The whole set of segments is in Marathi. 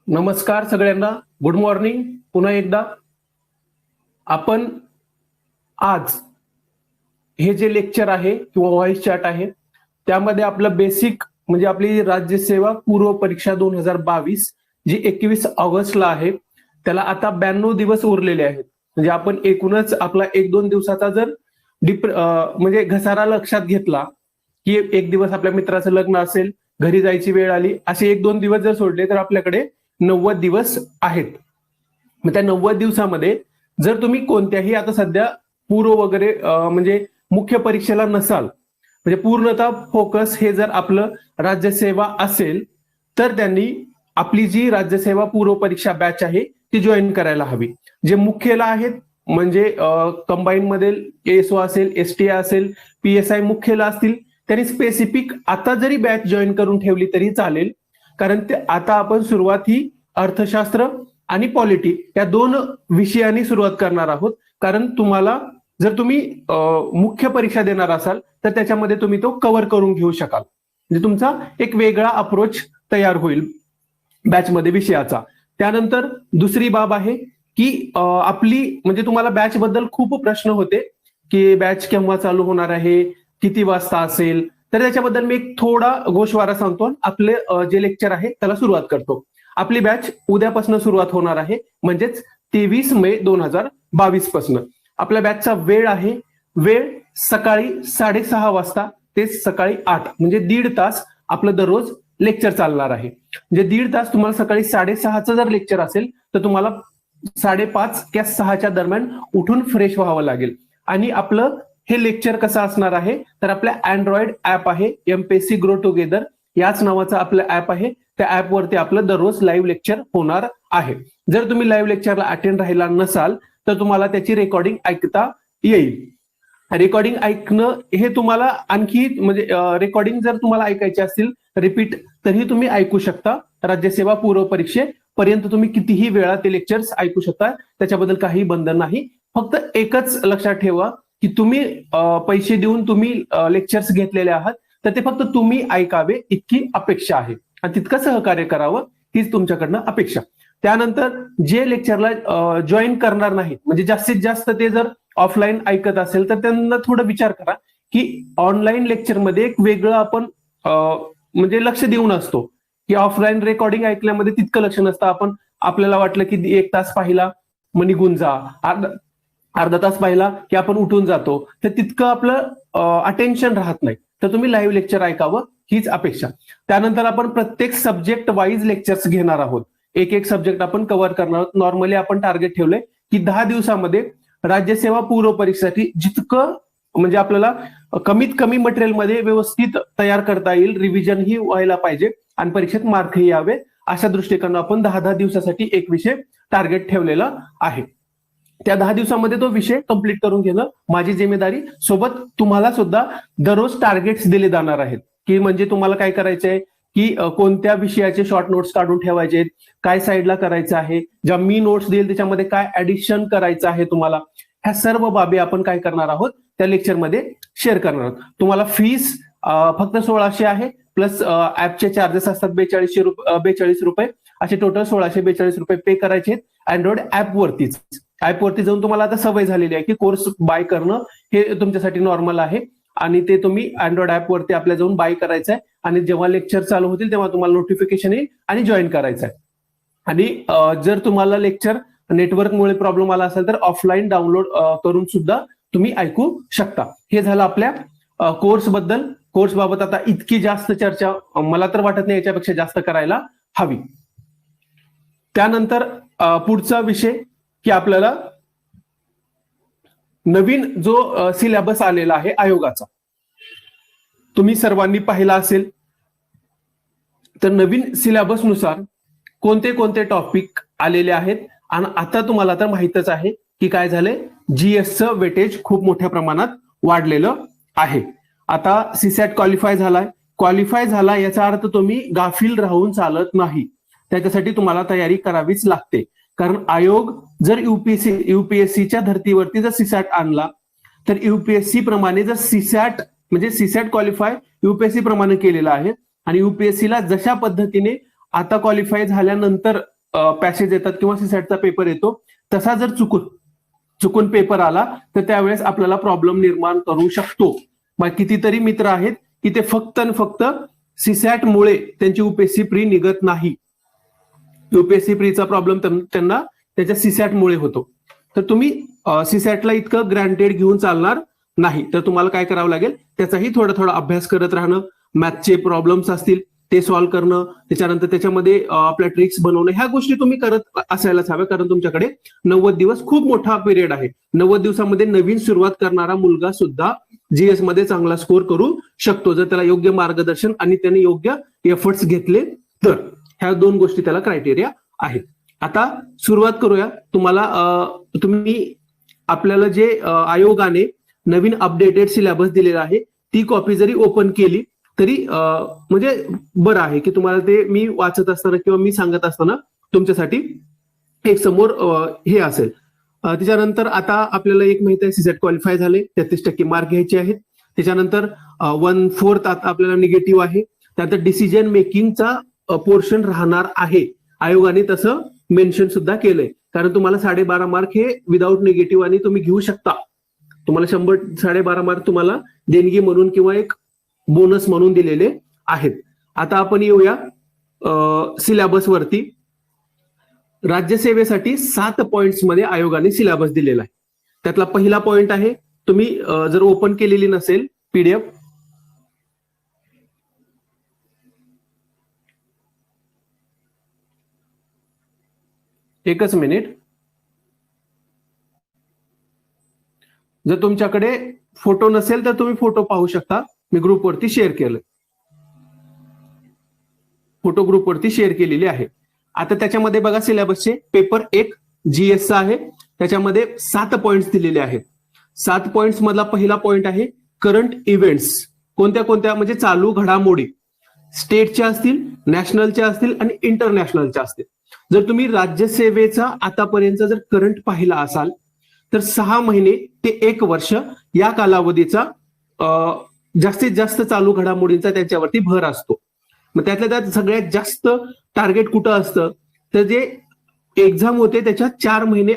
नमस्कार सगळ्यांना. Good morning. पुन्हा एकदा आपण आज हे जे लेक्चर आहे किंवा व्हॉइस चॅट आहे त्यामध्ये आपलं बेसिक म्हणजे आपली राज्यसेवा पूर्व परीक्षा 2022 जी 21 ऑगस्टला आहे त्याला आता 92 दिवस उरलेले आहेत. म्हणजे आपण एकूणच आपला 1-2 दिवसाचा जर म्हणजे घसारा लक्षात घेतला की एक दिवस आपल्या मित्राचं लग्न असेल, घरी जायची वेळ आली, असे 1-2 दिवस जर सोडले तर आपल्याकडे 90 दिवस आहेत. मग त्या 90 दिवसामध्ये जर तुम्ही कोणत्याही आता सध्या पूर्व वगैरे म्हणजे मुख्य परीक्षेला नसाल, म्हणजे पूर्णतः फोकस हे जर आपलं राज्यसेवा असेल तर त्यांनी आपली जी राज्यसेवा पूर्व परीक्षा बॅच आहे ती जॉईन करायला हवी. जे मुख्यला आहेत म्हणजे कंबाईन मध्ये एसओ असेल, एसटी असेल, पीएसआय मुख्यला असतील त्यांनी स्पेसिफिक आता जरी बॅच जॉईन करून ठेवली तरी चालेल. कारण ते आता आपण सुरुवात ही अर्थशास्त्र आणि पॉलिटी या 2 विषयांनी सुरुवात करणार आहोत. कारण तुम्हाला जर तुम्ही मुख्य परीक्षा देणार असाल तर त्याच्यामध्ये तुम्ही तो कव्हर करून घेऊ शकाल. म्हणजे तुमचा एक वेगळा अप्रोच तयार होईल बॅचमध्ये विषयाचा. त्यानंतर दुसरी बाब आहे की आपली म्हणजे तुम्हाला बॅच बद्दल खूप प्रश्न होते की बॅच केव्हा चालू होणार आहे, किती वाजता असेल. तर त्याच्याबद्दल मी एक थोडा गोषवारा सांगतो. आपले जे लेक्चर आहे त्याला सुरुवात करतो. आपली बॅच उद्यापासून सुरुवात होणार आहे म्हणजेच 23 मे 2022 पासून. आपल्या बॅचचा वेळ सकाळी 6:30 वाजता ते सकाळी 8 म्हणजे 1.5 तास आपलं दररोज लेक्चर चालणार आहे. म्हणजे 1.5 तास तुम्हाला सकाळी 6:30चं जर लेक्चर असेल तर तुम्हाला 5:30 किंवा 6च्या दरम्यान उठून फ्रेश व्हावं लागेल. आणि आपलं हे लेक्चर कसं असणार आहे तर आपल्या अँड्रॉइड ऍप आहे एमपीएससी ग्रो टुगेदर याच नावाचं आपलं ऍप आहे. त्या ऍपवरती आपलं दररोज लाईव्ह लेक्चर होणार आहे. जर तुम्ही लाईव्ह लेक्चरला अटेंड राहिला नसाल तर तुम्हाला त्याची रेकॉर्डिंग ऐकता येईल. रेकॉर्डिंग ऐकणं हे तुम्हाला आणखी म्हणजे रेकॉर्डिंग जर तुम्हाला ऐकायची असतील रिपीट तरीही तुम्ही ऐकू शकता. राज्यसेवा पूर्व परीक्षेपर्यंत तुम्ही कितीही वेळा ते लेक्चर्स ऐकू शकता, त्याच्याबद्दल काही बंधन नाही. फक्त एकच लक्षात ठेवा की तुम्ही पैसे देऊन तुम्ही लेक्चर्स घेतलेले आहात तर ते फक्त तुम्ही ऐकावे इतकी अपेक्षा आहे आणि तितकं सहकार्य करावं हीच तुमच्याकडनं अपेक्षा. त्यानंतर जे लेक्चरला जॉईन करणार नाहीत म्हणजे जास्तीत जास्त ते जर ऑफलाईन ऐकत असेल तर त्यांना थोडं विचार करा की ऑनलाईन लेक्चरमध्ये एक वेगळं आपण म्हणजे लक्ष देऊन असतो की ऑफलाईन रेकॉर्डिंग ऐकल्यामध्ये तितकं लक्ष नसतं. आपण आपल्याला वाटलं की 1 तास पाहिला मग निघून जा, अर्धा तास पाहिला की आपण उठून जातो, तर तितकं आपलं अटेन्शन राहत नाही. तर तुम्ही लाईव्ह लेक्चर ऐकावं हीच अपेक्षा. त्यानंतर आपण प्रत्येक सब्जेक्ट वाईज लेक्चर्स घेणार आहोत. एक सब्जेक्ट आपण कव्हर करणार आहोत. नॉर्मली आपण टार्गेट ठेवलंय की 10 दिवसामध्ये राज्यसेवा पूर्व परीक्षेसाठी जितकं म्हणजे आपल्याला कमीत कमी मटेरियलमध्ये व्यवस्थित तयार करता येईल, रिव्हिजन ही व्हायला पाहिजे आणि परीक्षेत मार्कही यावे अशा दृष्टिकोनातून आपण 10 दिवसासाठी एक विषय टार्गेट ठेवलेला आहे. त्या 10 दिवसामध्ये तो विषय कंप्लीट करून घेणं माझी जिम्मेदारी. सोबत तुम्हाला सुद्धा दररोज टार्गेट्स दिले जाणार आहेत की म्हणजे तुम्हाला काय करायचंय की कोणत्या विषयाचे शॉर्ट नोट्स काढून ठेवायचे, काय साईडला करायचं आहे, ज्या मी नोट्स देईल त्याच्यामध्ये काय ऍडिशन करायचं आहे तुम्हाला, ह्या सर्व बाबी आपण काय करणार आहोत त्या लेक्चरमध्ये शेअर करणार आहोत. तुम्हाला फीस फक्त 1600 आहे प्लस ऍपचे चार्जेस असतात 42 रुपये असे टोटल 1642 रुपये पे करायचे आहेत अँड्रॉइड ऍपवरतीच. ऍपवरती जाऊन तुम्हाला आता सवय झालेली आहे की कोर्स बाय करणं हे तुमच्यासाठी नॉर्मल आहे आणि ते तुम्ही अँड्रॉइड ऍपवरती आपल्या जाऊन बाय करायचं आहे आणि जेव्हा लेक्चर चालू होतील तेव्हा तुम्हाला नोटिफिकेशन येईल आणि जॉईन करायचं आहे. आणि जर तुम्हाला लेक्चर नेटवर्कमुळे प्रॉब्लेम आला असेल तर ऑफलाईन डाउनलोड करून सुद्धा तुम्ही ऐकू शकता. हे झालं आपल्या कोर्स बद्दल. कोर्स बाबत आता इतकी जास्त चर्चा मला तर वाटत नाही याच्यापेक्षा जास्त करायला हवी. त्यानंतर पुढचा विषय की आपल्याला नवीन जो सिलेबस आलेला आहे आयोगाचा तुम्ही सर्वांनी पाहिला असेल. तर नवीन सिलेबस नुसार कोणते कोणते टॉपिक आलेले आहेत आणि आता तुम्हाला तर माहितच आहे की काय झालंय, जीएसचं वेटेज खूप मोठ्या प्रमाणात वाढलेलं आहे. आता सीसॅट क्वालिफाय झाला याचा अर्थ तुम्ही गाफील राहून चालत नाही. त्याच्यासाठी तुम्हाला तयारी करावीच लागते. कारण आयोग जर युपीएससीच्या धर्तीवरती जर सीसॅट आणला तर युपीएससी प्रमाणे जर सीसॅट म्हणजे सीसॅट क्वालिफाय युपीएससी प्रमाणे केलेला आहे आणि युपीएससीला जशा पद्धतीने आता क्वालिफाय झाल्यानंतर पॅसेज येतात किंवा सीसॅटचा पेपर येतो, तसा जर चुकून पेपर आला तर त्यावेळेस आपल्याला प्रॉब्लेम निर्माण करू शकतो. मग कितीतरी मित्र आहेत की ते फक्त आणि फक्त सीसॅटमुळे त्यांची UPSC प्री निघत नाही. UPSC प्रीचा प्रॉब्लेम त्यांना त्याच्या सीसॅटमुळे होतो. तर तुम्ही सीसॅटला इतकं ग्रँटेड घेऊन चालणार नाही. तर तुम्हाला काय करावं लागेल, त्याचाही थोडा अभ्यास करत राहणं, मॅथचे प्रॉब्लेम्स असतील ते सॉल्व्ह करणं, त्याच्यानंतर त्याच्यामध्ये आपल्या ट्रिक्स बनवणं, ह्या गोष्टी तुम्ही करत असायलाच हव्या. कारण तुमच्याकडे 90 दिवस खूप मोठा पिरियड आहे. 90 दिवसामध्ये नवीन सुरुवात करणारा मुलगा सुद्धा GS मध्ये चांगला स्कोर करू शकतो, जर त्याला योग्य मार्गदर्शन आणि त्याने योग्य एफर्ट्स घेतले तर. ह्या 2 गोष्टी त्याला क्रायटेरिया आहेत. आता सुरुवात करूया. तुम्ही आपल्याला जे आयोगाने नवीन अपडेटेड सिलेबस दिलेला आहे ती कॉपी जरी ओपन केली तरी म्हणजे बरं आहे की तुम्हाला ते मी वाचत असताना किंवा मी सांगत असताना तुमच्यासाठी एक समोर हे असेल. त्याच्यानंतर आता आपल्याला एक माहिती आहे, सीसॅट क्वालिफाय झाले, 33% मार्क घ्यायचे आहेत. त्याच्यानंतर 1/4 आता आपल्याला निगेटिव्ह आहे. त्यानंतर डिसिजन मेकिंगचा पोर्शन राहणार आहे. आयोगाने तसं मेन्शन सुद्धा केलंय, कारण तुम्हाला 12.5 मार्क हे विदाऊट निगेटिव्ह आणि तुम्ही घेऊ शकता. तुम्हाला 12.5 मार्क तुम्हाला देणगी म्हणून किंवा एक बोनस म्हणून दिलेले आहेत. आता आपण येऊया सिलेबस वरती. राज्यसेवेसाठी 7 पॉइंट्स मध्ये आयोगाने सिलेबस दिलेला आहे. त्यातला पहिला पॉइंट आहे, तुम्ही जर ओपन केलेली नसेल PDF, एकच मिनिट, जर तुमच्याकडे फोटो नसेल तर तुम्ही फोटो पाहू शकता. मी ग्रुपवरती शेअर केलं, फोटो ग्रुपवरती शेअर केलेली आहे. आता त्याच्यामध्ये बघा सिलेबसचे पेपर 1 GS चा आहे. त्याच्यामध्ये 7 पॉइंट्स दिलेले आहेत. 7 पॉइंट्स मधला पहिला पॉइंट आहे करंट इव्हेंट्स. कोणत्या म्हणजे चालू घडामोडी स्टेटच्या असतील, नॅशनलच्या असतील आणि इंटरनॅशनलच्या असतील. जर तुम्ही राज्यसेवेचा आतापर्यंत जर करंट पाहिला असाल तर 6 महिने ते 1 वर्ष या कालावधीचा जास्तीत जास्त चालू घडामोडींचा त्याच्यावरती भर असतो. मग त्यातल्या त्यात सगळ्यात जास्त टार्गेट कुठं असतं तर जे एक्झाम होते त्याच्या 4 महिने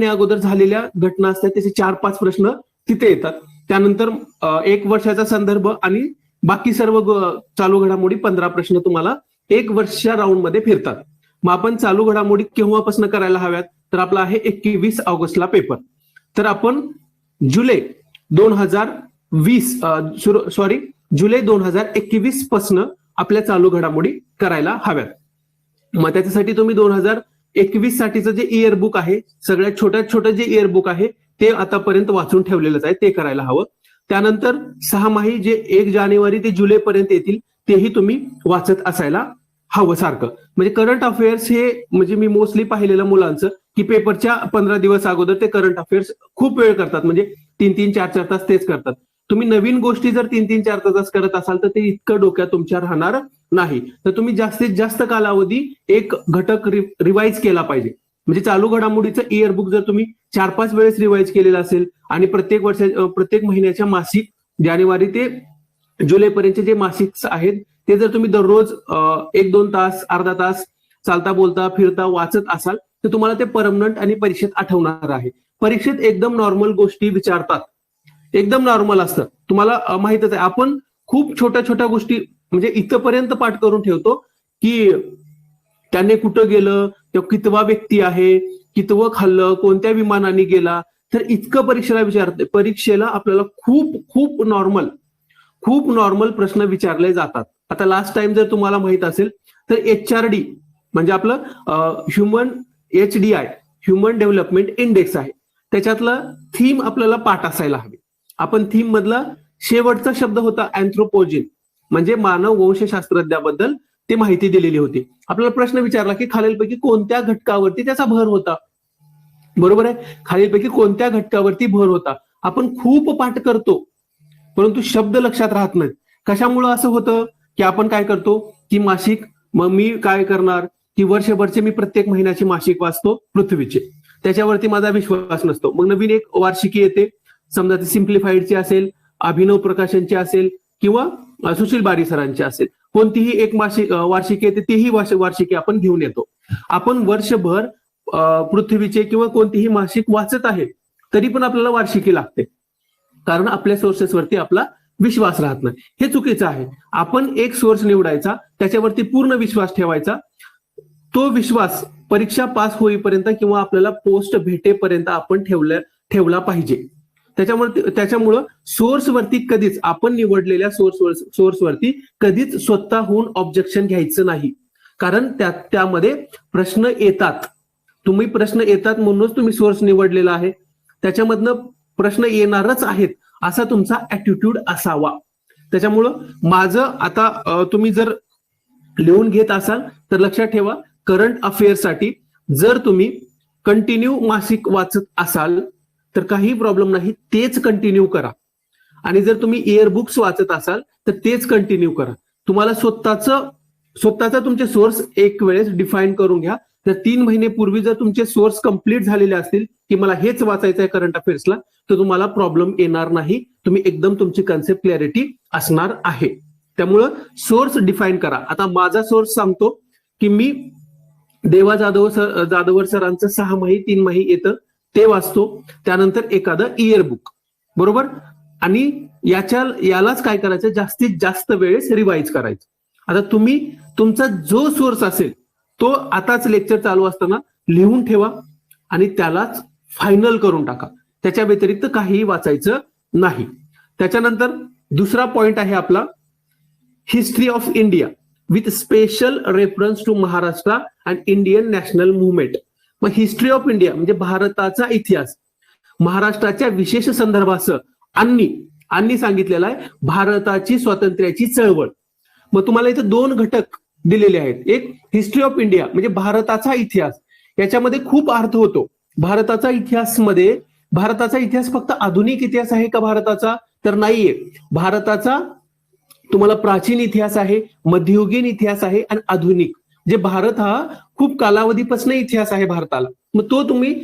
अगोदर झालेल्या घटना असतात, त्याचे 4-5 प्रश्न तिथे येतात. त्यानंतर 1 वर्षाचा संदर्भ आणि बाकी सर्व चालू घडामोडी 15 प्रश्न तुम्हाला 1 वर्षच्या राऊंड मध्ये फिरतात. मग आपण चालू घडामोडी केव्हापासून करायला हव्यात तर आपला आहे 21 ऑगस्टला पेपर. तर आपण जुलै 2021 पासून आपल्या चालू घडामोडी करायला हव्यात. मग त्याच्यासाठी तुम्ही 2021 साठीचं जे इयर बुक आहे, सगळ्यात छोटं जे इयर बुक आहे ते आतापर्यंत वाचून ठेवलेलंच आहे, ते करायला हवं. त्यानंतर 6 माही जे 1 जानेवारी ते जुलै पर्यंत येतील तेही तुम्ही वाचत असायला हवं सारखं. म्हणजे करंट अफेअर्स हे म्हणजे मी मोस्टली पाहिलेलं मुलांचं की पेपरच्या 15 दिवस अगोदर ते करंट अफेअर्स खूप वेळ करतात, म्हणजे 3-3, 4-4 तास तेच करतात. तुम्ही नवीन गोष्टी जर 3-3, 4 तास करत असाल तर ते इतकं डोक्यात तुमच्या राहणार नाही. तर तुम्ही जास्तीत जास्त कालावधी एक घटक रिवाइज केला पाहिजे. म्हणजे चालू घडामोडीचं इयर बुक जर तुम्ही 4-5 वेळेस रिवाइज केलेलं असेल आणि प्रत्येक महिन्याच्या मासिक जानेवारी ते जुलैपर्यंतचे जे मासिक आहेत ते जर तुम्ही दररोज 1-2 तास, अर्धा तास चालता बोलता फिरता वाचत असाल तर तुम्हाला ते परमनंट आणि परीक्षेत आठवणार आहे. परीक्षेत एकदम नॉर्मल गोष्टी विचारतात, एकदम नॉर्मल असतं. तुम्हाला माहितच आहे, आपण खूप छोट्या गोष्टी म्हणजे इथपर्यंत पाठ करून ठेवतो की त्याने कुठं गेलं, तो कितवा व्यक्ती आहे, कितवं खाल्लं, कोणत्या विमानाने गेला, तर इतकं परीक्षेला विचारते. परीक्षेला आपल्याला खूप नॉर्मल प्रश्न विचारले जातात. आता लास्ट टाइम जर तुम्हाला माहित असेल तर HRD म्हणजे आपलं HDI ह्युमन डेव्हलपमेंट इंडेक्स आहे, त्याच्यातलं थीम आपल्याला पाठ असायला हवी. आपण थीम मधला शेवटचा शब्द होता अँथ्रोपोजिन, म्हणजे मानव वंशशास्त्रज्ञाबद्दल ते माहिती दिलेली होती. आपल्याला प्रश्न विचारला की खालीलपैकी कोणत्या घटकावरती त्याचा भर होता. बरोबर आहे, खालीलपैकी कोणत्या घटकावरती भर होता. आपण खूप पाठ करतो परंतु शब्द लक्षात राहत नाहीत. कशामुळं असं होतं की आपण काय करतो की मासिक, मग मी काय करणार की वर्षभरचे मी प्रत्येक महिन्याचे मासिक वाचतो पृथ्वीचे, त्याच्यावरती माझा विश्वास नसतो. मग नवीन एक वार्षिकी येते, समजा ती सिम्प्लिफाईडची असेल, अभिनव प्रकाशनची असेल किंवा सुशील बारी सरांची असेल. कोणतीही एक वार्षिकी येते तीही वार्षिकी आपण घेऊन येतो. आपण वर्षभर पृथ्वीचे किंवा कोणतीही मासिक वाचत आहे तरी पण आपल्याला वार्षिकी लागते, कारण आपल्या सोर्सेसवरती आपला विश्वास राहत नाही. हे चुकीचं आहे. आपण एक सोर्स निवडायचा, त्याच्यावरती पूर्ण विश्वास ठेवायचा. तो विश्वास परीक्षा पास होईपर्यंत किंवा आपल्याला पोस्ट भेटेपर्यंत आपण ठेवला पाहिजे. त्याच्यामुळं सोर्सवरती कधीच, आपण निवडलेल्या सोर्सवरती कधीच स्वतःहून ऑब्जेक्शन घ्यायचं नाही, कारण त्यामध्ये प्रश्न येतात. तुम्ही प्रश्न येतात म्हणूनच तुम्ही सोर्स निवडलेला आहे, त्याच्यामधनं प्रश्न येणारच आहेत असा तुमचा ऍटिट्यूड असावा. त्याच्यामुळं माझं आता तुम्ही जर लिहून घेत असाल तर लक्षात ठेवा, करंट अफेअर्ससाठी जर तुम्ही कंटिन्यू मासिक वाचत असाल तर काही प्रॉब्लेम नाही, तेच कंटिन्यू करा. आणि जर तुम्ही इयर बुक्स वाचत असाल तर तेच कंटिन्यू करा. तुम्हाला स्वतःचा तुमचे सोर्स एक वेळेस डिफाईन करून घ्या. तर 3 महिने पूर्वी जर तुमचे सोर्स कंप्लीट झालेले असतील की मला हेच वाचायचं आहे करंट अफेअर्सला, तर तुम्हाला प्रॉब्लेम येणार नाही. तुम्ही एकदम तुमची कन्सेप्ट क्लॅरिटी असणार आहे. त्यामुळं सोर्स डिफाईन करा. आता माझा सोर्स सांगतो की मी देवा जाधवर सरांचं 6 माही 3 माही येतं ते वाचतो, त्यानंतर एखादं इयर बुक, बरोबर. आणि यालाच काय करायचं, जास्तीत जास्त वेळेस रिवाइज करायचं. आता तुम्ही तुमचा जो सोर्स असेल तो आताच लेक्चर चालू असताना लिहून ठेवा आणि त्यालाच फायनल करून टाका. त्याच्या व्यतिरिक्त काहीही वाचायचं नाही. त्याच्यानंतर दुसरा पॉइंट आहे आपला history of India with special reference to Maharashtra and Indian national movement. मग हिस्ट्री ऑफ इंडिया म्हणजे भारताचा इतिहास, महाराष्ट्राच्या विशेष संदर्भासह आणि सांगितलेलं आहे भारताची स्वातंत्र्याची चळवळ. मग तुम्हाला इथे 2 घटक दिलेले आहेत. एक हिस्ट्री ऑफ इंडिया म्हणजे भारताचा इतिहास, याच्यामध्ये खूप अर्थ होतो. भारताचा इतिहास फक्त आधुनिक इतिहास आहे का भारताचा, तर नाहीये. भारताचा तुम्हाला प्राचीन इतिहास आहे, मध्ययुगीन इतिहास आहे आणि आधुनिक. जे भारत हा खूप कालावधीपासून इतिहास आहे भारताला. मग तो तुम्ही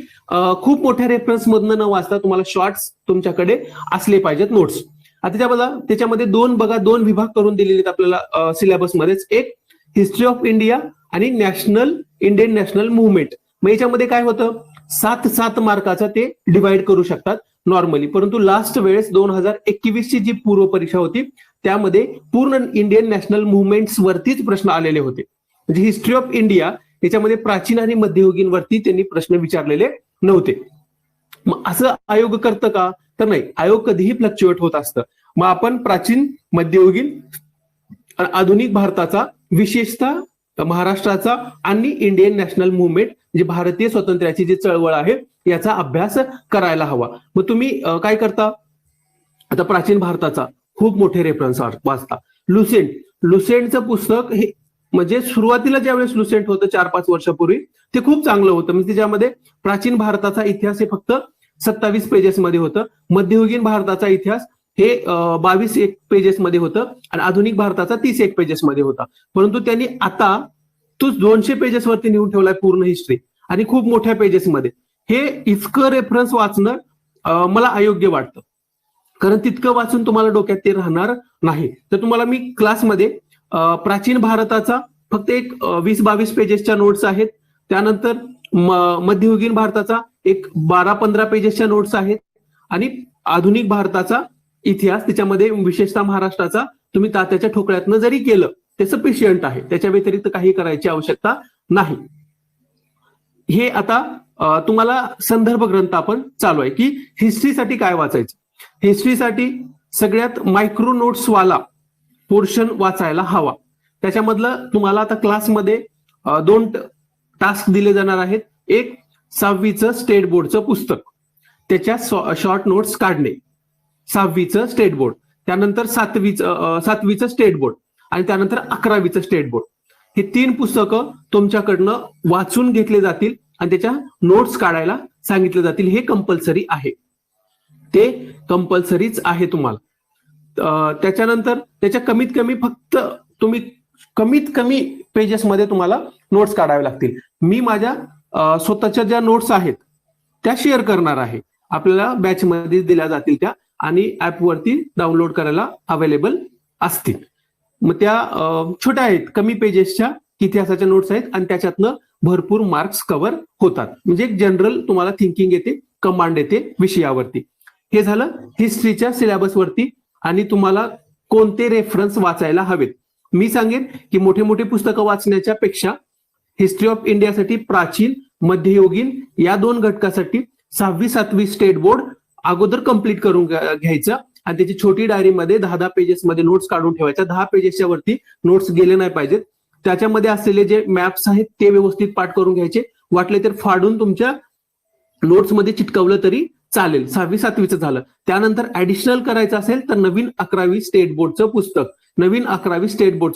खूप मोठ्या रेफरन्स मधनं न वाचता तुम्हाला शॉर्ट्स तुमच्याकडे असले पाहिजेत, नोट्स. आता त्याच्यामध्ये 2 विभाग करून दिलेले आहेत आपल्याला सिलेबसमध्येच. एक हिस्ट्री ऑफ इंडिया आणि इंडियन नॅशनल मुवमेंट. मग याच्यामध्ये काय होतं, 7 मार्काचा ते डिवाइड करू शकतात नॉर्मली. परंतु लास्ट वेळेस 2021 ची जी पूर्व परीक्षा होती त्यामध्ये पूर्ण इंडियन नॅशनल मुवमेंट्स वरतीच प्रश्न आलेले होते. म्हणजे हिस्ट्री ऑफ इंडिया याच्यामध्ये प्राचीन आणि मध्ययुगीन वरती त्यांनी प्रश्न विचारलेले नव्हते. मग असं आयोग करतं का, तर नाही. आयोग कधीही फ्लक्च्युएट होत असतं. मग आपण प्राचीन, मध्ययुगीन, आधुनिक भारताचा, विशेषतः महाराष्ट्राचा आणि इंडियन नॅशनल मुवमेंट म्हणजे भारतीय स्वातंत्र्याची जी चळवळ आहे याचा अभ्यास करायला हवा. मग तुम्ही काय करता, आता प्राचीन भारताचा खूप मोठे रेफरन्स वाचता. लुसेंटचं पुस्तक हे म्हणजे सुरुवातीला ज्यावेळेस लुसेंट होतं 4-5 वर्षापूर्वी ते खूप चांगलं होतं. म्हणजे त्याच्यामध्ये प्राचीन भारताचा इतिहास हे फक्त 27 पेजेसमध्ये होतं. मध्ययुगीन भारताचा इतिहास हे 22 पेजेसमध्ये होतं आणि आधुनिक भारताचा 31 पेजेसमध्ये होता. परंतु त्यांनी आता तो 200 पेजेसवरती नेऊन ठेवलाय पूर्ण हिस्ट्री आणि खूप मोठ्या पेजेसमध्ये. हे इतकं रेफरन्स वाचणं मला अयोग्य वाटतं, कारण तितकं वाचून तुम्हाला डोक्यात ते राहणार नाही. तर तुम्हाला मी क्लासमध्ये प्राचीन भारताचा फक्त एक 20-22 पेजेसच्या नोट्स आहेत. त्यानंतर मध्ययुगीन भारताचा एक 12-15 पेजेसच्या नोट्स आहेत आणि आधुनिक भारताचा इतिहास त्याच्यामध्ये विशेषतः महाराष्ट्राचा तुम्ही तात्याच्या ठोकळ्यातनं जरी केलं ते सफिशियंट आहे. त्याच्या व्यतिरिक्त काही करायची आवश्यकता नाही. हे आता तुम्हाला संदर्भ ग्रंथ आपण चालू आहे की हिस्ट्रीसाठी काय वाचायचं. हिस्ट्रीसाठी सगळ्यात मायक्रो नोट्स वाला पोर्शन वाचायला हवा. त्याच्यामधलं तुम्हाला आता क्लासमध्ये 2 टास्क दिले जाणार आहेत. एक 6वीचं स्टेट बोर्डचं पुस्तक, त्याच्या शॉर्ट नोट्स काढणे, 6वीचं स्टेट बोर्ड, त्यानंतर 7वीचं स्टेट बोर्ड आणि त्यानंतर 11वीचं स्टेट बोर्ड. हे 3 पुस्तकं तुमच्याकडनं वाचून घेतले जातील आणि त्याच्या नोट्स काढायला सांगितले जातील. हे कंपल्सरी आहे, ते कंपल्सरीच आहे तुम्हाला. त्याच्यानंतर त्याच्या कमीत कमी पेजेसमध्ये तुम्हाला नोट्स काढावे लागतील. मी माझ्या स्वतःच्या ज्या नोट्स आहेत त्या शेअर करणार आहे, आपल्याला बॅचमध्ये दिल्या जातील त्या आणि ऍपवरती डाउनलोड करायला अवेलेबल असतील. मग त्या छोट्या आहेत, कमी पेजेसच्या इतिहासाच्या नोट्स आहेत आणि त्याच्यातनं भरपूर मार्क्स कव्हर होतात. म्हणजे एक जनरल तुम्हाला थिंकिंग येते, कमांड येते विषयावरती. हे झालं हिस्ट्रीच्या सिलेबसवरती. आणि तुम्हाला कोणते रेफरन्स वाचायला हवेत. मी सांगेन की मोठे मोठे पुस्तकं वाचण्याच्या पेक्षा हिस्ट्री ऑफ इंडियासाठी प्राचीन, मध्ययुगीन या 2 घटकासाठी 6वी 7वी स्टेट बोर्ड अगोदर कंप्लीट करून घ्यायचं आणि त्याची छोटी डायरीमध्ये 10-10 पेजेसमध्ये नोट्स काढून ठेवायच्या. 10 पेजेसच्या वरती नोट्स गेले नाही पाहिजेत. त्याच्यामध्ये असलेले जे मॅप्स आहेत ते व्यवस्थित पाठ करून घ्यायचे. वाटले तर फाडून तुमच्या नोट्समध्ये चिटकवलं तरी चालेल. 6वी 7वीचं झालं. त्यानंतर ऍडिशनल करायचं असेल तर नवीन 11वी स्टेट बोर्डचं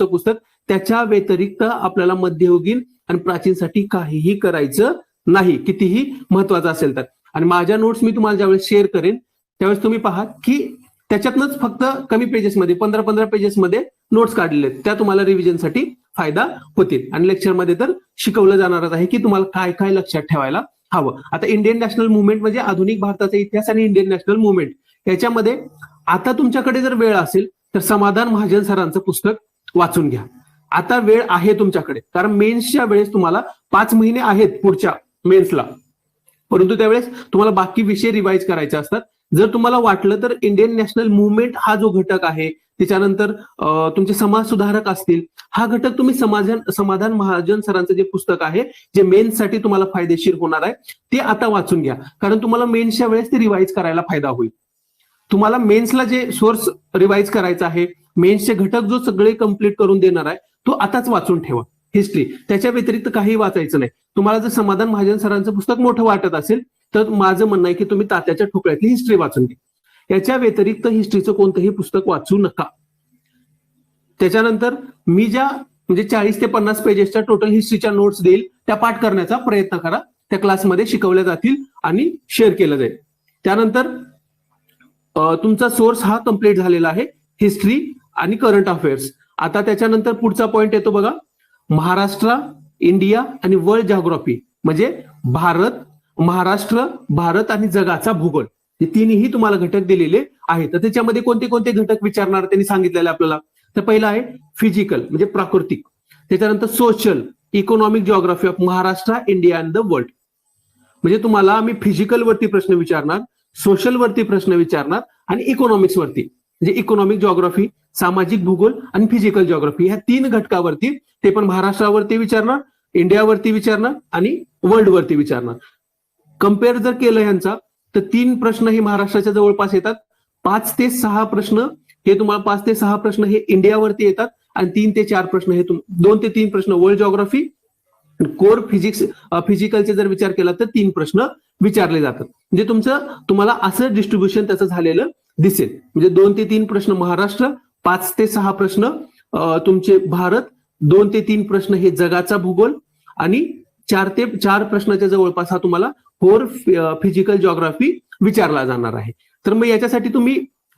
पुस्तक, त्याच्या व्यतिरिक्त आपल्याला मध्ययुगीन आणि प्राचीनसाठी काहीही करायचं नाही, कितीही महत्वाचं असेल तर. आणि माझ्या नोट्स मी तुम्हाला ज्यावेळेस शेअर करेन त्यावेळेस तुम्ही पहा की त्याच्यातनंच फक्त कमी पेजेसमध्ये 15-15 पेजेसमध्ये नोट्स काढलेले आहेत. त्या तुम्हाला रिव्हिजनसाठी फायदा होतील. आणि लेक्चरमध्ये तर शिकवलं जाणारच आहे की तुम्हाला काय काय लक्षात ठेवायला हवं. आता इंडियन नॅशनल मुवमेंट म्हणजे आधुनिक भारताचा इतिहास आणि इंडियन नॅशनल मुवमेंट याच्यामध्ये आता तुमच्याकडे जर वेळ असेल तर समाधान महाजन सरांचं पुस्तक वाचून घ्या. आता वेळ आहे तुमच्याकडे, कारण मेन्सच्या वेळेस तुम्हाला 5 महिने आहेत पुढच्या मेन्सला, परंतु त्यावेळेस तुम्हाला बाकी विषय रिवाइज करायचे असतात. जर तुम्हाला वाटलं तर इंडियन नॅशनल मुवमेंट हा जो घटक आहे, त्याच्यानंतर तुमचे समाज सुधारक असतील, हा घटक तुम्ही समाधान महाजन सरांचं जे पुस्तक आहे जे मेन्ससाठी तुम्हाला फायदेशीर होणार आहे ते आता वाचून घ्या, कारण तुम्हाला मेन्सच्या वेळेस ते रिवाइज करायला फायदा होईल. तुम्हाला मेन्सला जे सोर्स रिवाइज करायचा आहे, मेन्सचे घटक जो सगळे कंप्लीट करून देणार आहे तो आताच वाचून ठेवा. हिस्ट्री त्याच्या व्यतिरिक्त काही वाचायचं नाही. तुम्हाला जर समाधान महाजन सरांचं पुस्तक मोठं वाटत असेल तर माझं म्हणणं आहे की तुम्ही तात्याच्या ठोकळ्यातली हिस्ट्री वाचून घ्या. याच्या व्यतिरिक्त हिस्ट्रीचं कोणतंही पुस्तक वाचू नका. त्याच्यानंतर मी ज्या म्हणजे 40 ते 50 पेजेसच्या टोटल हिस्ट्रीच्या नोट्स देईल त्या पाठ करण्याचा प्रयत्न करा. त्या क्लासमध्ये शिकवल्या जातील आणि शेअर केलं जाईल. त्यानंतर तुमचा सोर्स हा कंप्लीट झालेला आहे, हिस्ट्री आणि करंट अफेअर्स. आता त्याच्यानंतर पुढचा पॉइंट येतो बघा, महाराष्ट्र, इंडिया आणि वर्ल्ड जिओग्राफी म्हणजे भारत, महाराष्ट्र, भारत आणि जगाचा भूगोल हे तिन्ही तुम्हाला घटक दिलेले आहेत. तर त्याच्यामध्ये कोणते कोणते घटक विचारणार त्यांनी सांगितलेले आपल्याला. तर पहिला आहे फिजिकल म्हणजे प्राकृतिक, त्याच्यानंतर social, economic geography of Maharashtra, India and the world. म्हणजे तुम्हाला आम्ही फिजिकल वरती प्रश्न विचारणार, सोशल वरती प्रश्न विचारणार आणि इकॉनॉमिक्स वरती म्हणजे इकॉनॉमिक जिओग्राफी, सामाजिक भूगोल आणि फिजिकल जिओग्राफी ह्या 3 घटकावरती, ते पण महाराष्ट्रावरती विचारणार, इंडियावरती विचारणार आणि वर्ल्ड वरती विचारणार. कम्पेअर जर केलं ह्यांचा तर 3 प्रश्न हे महाराष्ट्राच्या जवळपास येतात, 5 ते 6 प्रश्न हे तुम्हाला 5 ते 6 प्रश्न हे इंडियावरती येतात आणि 3 ते 4 प्रश्न हे 2 ते 3 प्रश्न वर्ल्ड जिओग्राफी, कोर फिजिकलचे जर विचार केला तर 3 प्रश्न विचारले जातात. म्हणजे तुम्हाला असं डिस्ट्रीब्युशन त्याचं झालेलं दिसेल. म्हणजे 2 ते 3 प्रश्न महाराष्ट्र, 5 ते 6 प्रश्न तुमचे भारत, 2 ते 3 प्रश्न हे जगाचा भूगोल आणि 4 ते 4 प्रश्नाच्या जवळपास हा तुम्हाला कोर फिजिकल जिओग्राफी विचारला जाणार आहे. तर मग याच्यासाठी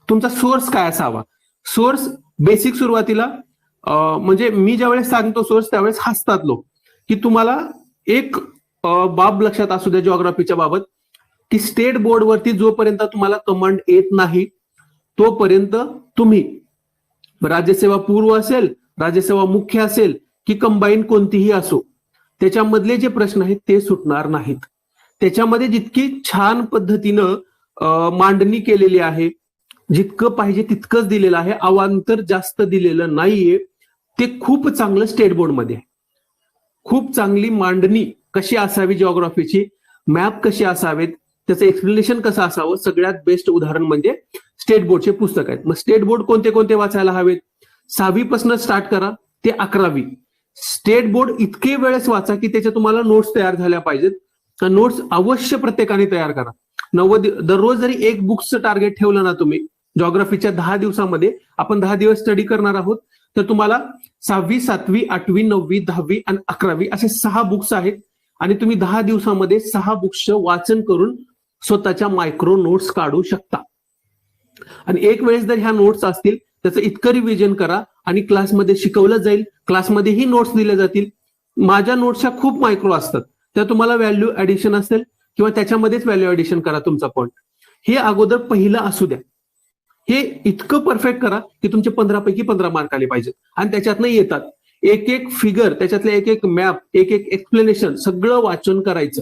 तुमचा सोर्स काय असावा. सोर्स बेसिक सुरुवातीला म्हणजे मी ज्यावेळेस सांगतो सोर्स त्यावेळेस हसतात लोक, की तुम्हाला एक बाब लक्षात असू द्या जिओग्राफीच्या बाबत, की स्टेट बोर्डवरती जोपर्यंत तुम्हाला कमांड येत नाही तोपर्यंत तुम्ही राज्यसेवा पूर्व असेल, राज्यसेवा मुख्य असेल की कंबाईन कोणतीही असो, त्याच्यामधले जे प्रश्न आहेत ते सुटणार नाहीत. त्याच्यामध्ये जितकी छान पद्धतीनं मांडणी केलेली आहे, जितकं पाहिजे तितकंच दिलेलं आहे, अवांतर जास्त दिलेलं नाहीये. ते खूप चांगलं स्टेट बोर्डमध्ये आहे. खूप चांगली मांडणी कशी असावी जिओग्राफीची, मॅप कसे असावेत, त्याचं एक्सप्लेनेशन कसं असावं, सगळ्यात बेस्ट उदाहरण म्हणजे स्टेट बोर्डचे पुस्तक आहेत. मग स्टेट बोर्ड कोणते कोणते वाचायला हवेत. 6वी पासून स्टार्ट करा ते 11वी. स्टेट बोर्ड इतके वेळेस वाचा की त्याच्या तुम्हाला नोट्स तयार झाल्या पाहिजेत. नोट्स अवश्य प्रत्येकाने तयार करा. दररोज जरी एक बुक्सचं टार्गेट ठेवलं ना तुम्ही, जिओग्राफीच्या 10 दिवसामध्ये आपण 10 दिवस स्टडी करणार आहोत, तर तुम्हाला 6वी, 7वी, 8वी, 9वी, 10वी आणि 11वी असे 6 बुक्स आहेत आणि तुम्ही 10 दिवसामध्ये 6 बुक्सचं वाचन करून स्वतःच्या मायक्रो नोट्स काढू शकता. आणि एक वेळेस जर ह्या नोट्स असतील त्याचं इतकं रिव्हिजन करा आणि क्लासमध्ये शिकवलं जाईल, क्लासमध्येही नोट्स दिल्या जातील. माझ्या नोट्सच्या खूप मायक्रो असतात, त्या तुम्हाला व्हॅल्यू ऍडिशन असेल किंवा त्याच्यामध्येच व्हॅल्यू ऍडिशन करा तुमचा पॉईंट. हे अगोदर पहिलं असू द्या. हे इतकं परफेक्ट करा की तुमचे 15 पैकी 15 मार्क आले पाहिजेत. आणि त्याच्यातनं येतात एक एक फिगर, त्याच्यातले एक एक मॅप, एक एक एक्सप्लेनेशन सगळं वाचन करायचं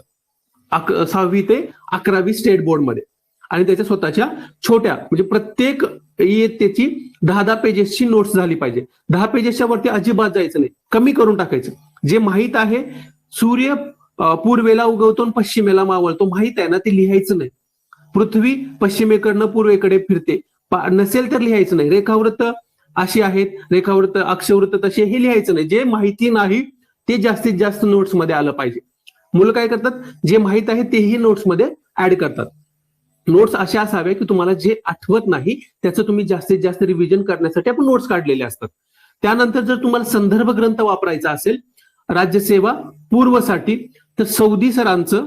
6वी ते 11वी स्टेट बोर्डमध्ये. आणि त्याच्या स्वतःच्या छोट्या म्हणजे प्रत्येक त्याची 10-10 पेजेसची नोट्स झाली पाहिजे. 10 पेजेसच्या वरती अजिबात जायचं नाही, कमी करून टाकायचं. जे माहीत आहे सूर्य पूर्वेला उगवतो आणि पश्चिमेला मावळतो माहित आहे ना, ते लिहायचं नाही. पृथ्वी पश्चिमेकडनं पूर्वेकडे फिरते नसेल तर लिहायचं नाही. रेखावृत्त अशी आहेत, रेखावृत्त अक्षवृत्त तसे, हे लिहायचं नाही. जे माहिती नाही ते जास्तीत जास्त नोट्स मध्ये आलं पाहिजे. मुलं काय करतात, जे माहित आहे तेही नोट्स मध्ये ऍड करतात. नोट्स अशा असाव्या की तुम्हाला जे आठवत नाही त्याचं तुम्ही जास्तीत जास्त रिव्हिजन करण्यासाठी आपण नोट्स काढलेले असतात. त्यानंतर जर तुम्हाला संदर्भ ग्रंथ वापरायचा असेल राज्यसेवा पूर्वसाठी, तर सौदी सरांचं